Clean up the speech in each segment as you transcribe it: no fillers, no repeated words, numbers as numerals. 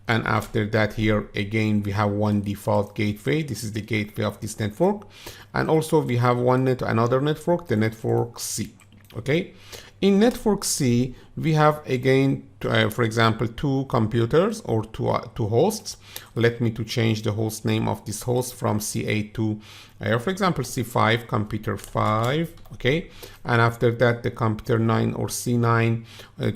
And after that, here again we have one default gateway. This is the gateway of this network, and also we have another network, the network C. Okay, in network C we have again for example 2 computers or two hosts. Let me to change the host name of this host from C8 to for example C5, computer 5. Okay, and after that the computer 9 or C9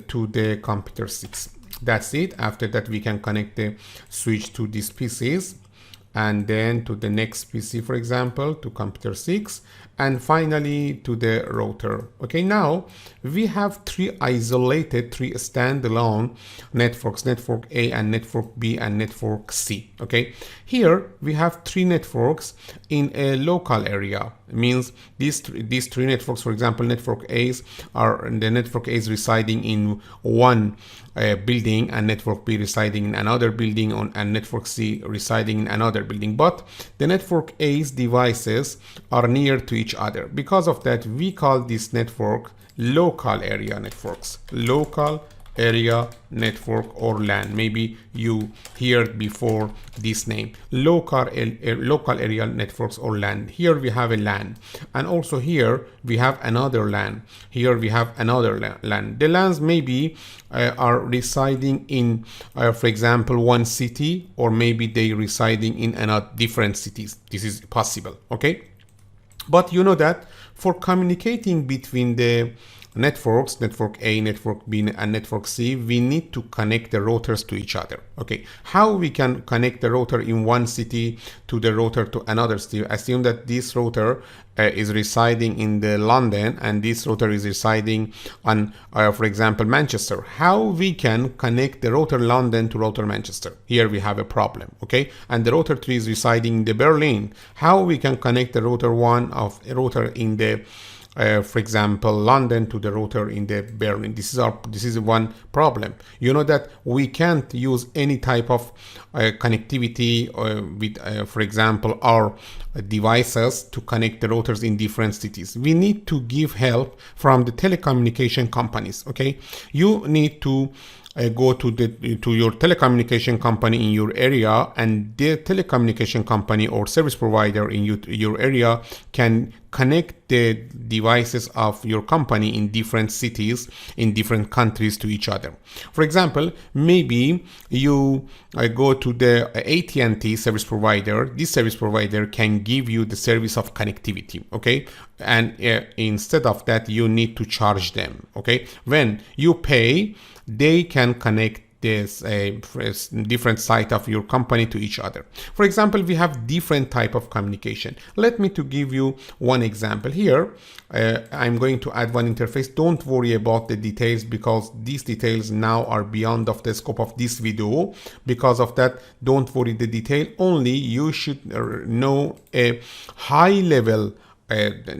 to the computer 6. That's it. After that we can connect the switch to these PCs, and then to the next PC, for example, to computer 6, and finally to the router. Okay, now we have 3 standalone networks, network A and network B and network C. Okay, here we have 3 networks in a local area. It means these 3 networks, for example, network A's are the network A is residing in one building, and network B residing in another building, and network C residing in another building. But the network A's devices are near to each other. Because of that, we call this network local area networks. Local area network or LAN. Maybe you heard before this name, local area networks or LAN. Here we have a LAN, and also here we have another LAN. Here we have another LAN. The LANs maybe are residing in for example one city, or maybe they residing in different cities. This is possible. Okay, but you know that for communicating between the networks, network A, network B, and network C, we need to connect the routers to each other. Okay, how we can connect the router in one city to the router to another city? Assume that this router is residing in the London, and this router is residing on for example Manchester. How we can connect the router London to router Manchester? Here we have a problem. Okay, and the router 3 is residing in the Berlin. How we can connect the router 1 of a router in the for example London to the router in the Berlin? This is one problem. You know that we can't use any type of connectivity with for example our devices to connect the routers in different cities. We need to give help from the telecommunication companies. Okay, you need to go to your telecommunication company in your area, and the telecommunication company or service provider in your area can connect the devices of your company in different cities, in different countries to each other. For example, maybe you go to the AT&T service provider. This service provider can give you the service of connectivity. Okay, and instead of that you need to charge them. Okay, when you pay, they can connect this different site of your company to each other. For example, we have different type of communication. Let me to give you one example here. I'm going to add one interface. Don't worry about the details, because these details now are beyond of the scope of this video. Because of that, don't worry the detail. Only you should know a high level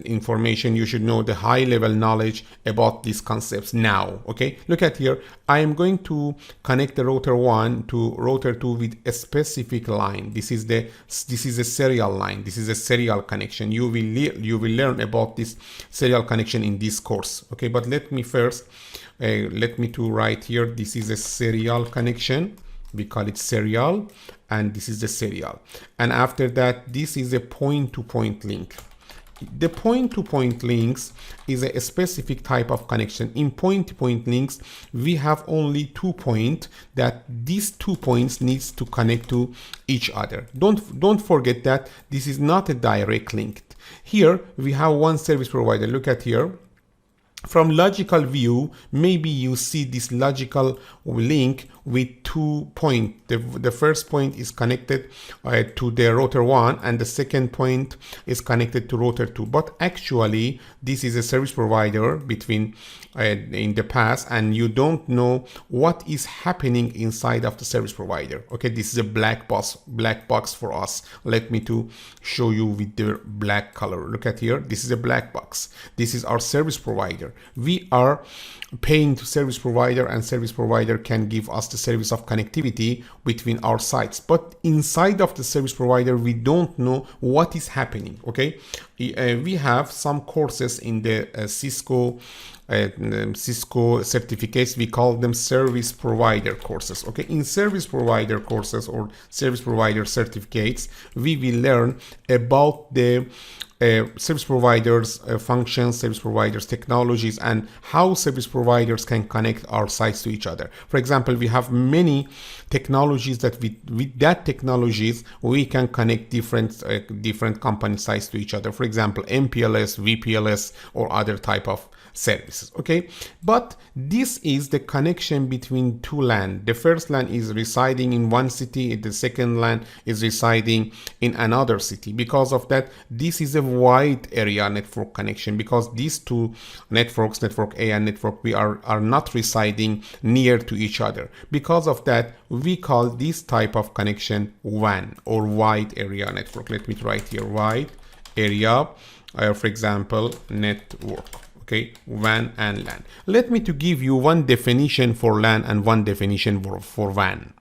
information. You should know the high level knowledge about these concepts now. Okay, look at here. I am going to connect the router 1 to router 2 with a specific line. This is a serial line. This is a serial connection. You will learn about this serial connection in this course. Okay, but let me first let me to write here. This is a serial connection. We call it serial, and this is the serial. And after that, this is a point-to-point link. The point-to-point links is a specific type of connection. In point-to-point links, we have only 2 points that these 2 points needs to connect to each other. Don't forget that this is not a direct link. Here we have one service provider. Look at here. From logical view, maybe you see this logical link with 2 points. The first point is connected to the router 1, and the second point is connected to router 2. But actually, this is a service provider between in the past, and you don't know what is happening inside of the service provider. Okay, this is a black box for us. Let me to show you with the black color. Look at here. This is a black box. This is our service provider. We are paying to service provider, and service provider can give us the service of connectivity between our sites. But inside of the service provider, we don't know what is happening. Okay, we have some courses in the Cisco Cisco certificates, we call them service provider courses. Okay, in service provider courses or service provider certificates, we will learn about the service providers functions, service providers technologies, and how service providers can connect our sites to each other. For example, we have many technologies that with that technologies we can connect different company sites to each other. For example, MPLS, VPLS, or other type of services. Okay, but this is the connection between two LAN. The first LAN is residing in one city, the second LAN is residing in another city. Because of that, this is a wide area network connection, because these two networks, network A and network B, are not residing near to each other. Because of that, we call this type of connection WAN, or wide area network. Let me write here wide area, for example, network. Okay, WAN and LAN. Let me to give you one definition for LAN and one definition for WAN.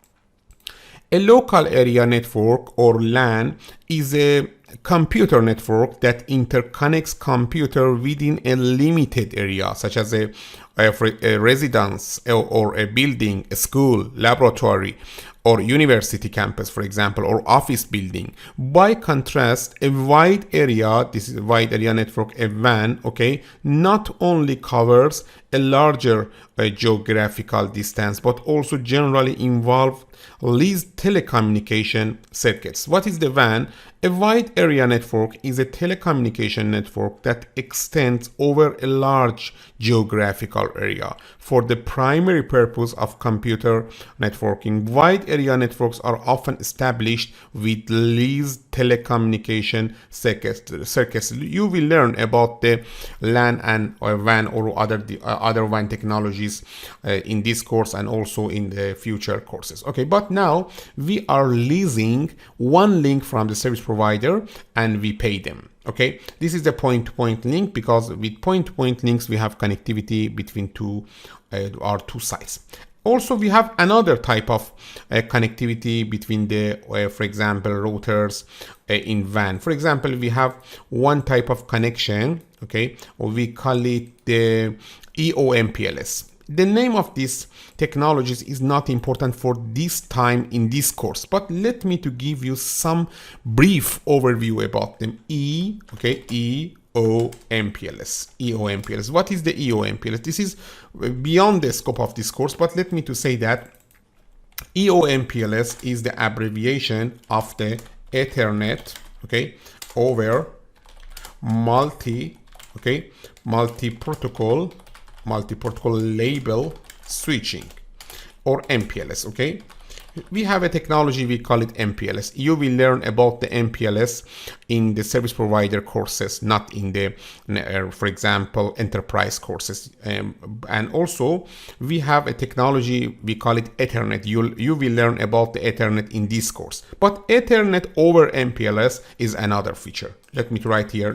A local area network, or LAN, is a computer network that interconnects computer within a limited area, such as a residence or a building, a school, laboratory, or university campus, for example, or office building. By contrast, a wide area, this is a wide area network, a WAN, okay, not only covers a larger geographical distance, but also generally involve leased telecommunication circuits. What is the WAN? A wide area network is a telecommunication network that extends over a large geographical area for the primary purpose of computer networking. Wide area networks are often established with leased telecommunication circuits. You will learn about the LAN and WAN or other WAN technologies in this course and also in the future courses. Okay, but now we are leasing one link from the service provider and we pay them. Okay, this is the point-to-point link, because with point-to-point links we have connectivity between our two sites. Also, we have another type of connectivity between the, for example, routers in WAN. For example, we have one type of connection, okay, or we call it the EoMPLS. The name of these technologies is not important for this time in this course, but let me to give you some brief overview about them. EoMPLS. EoMPLS. What is the EoMPLS? This is beyond the scope of this course, but let me to say that EoMPLS is the abbreviation of the Ethernet, okay, over multi-protocol label switching, or MPLS. Okay, we have a technology, we call it MPLS. You will learn about the MPLS in the service provider courses, not in the, for example, enterprise courses. And also we have a technology, we call it Ethernet. You will learn about the Ethernet in this course, but Ethernet over MPLS is another feature. Let me write here.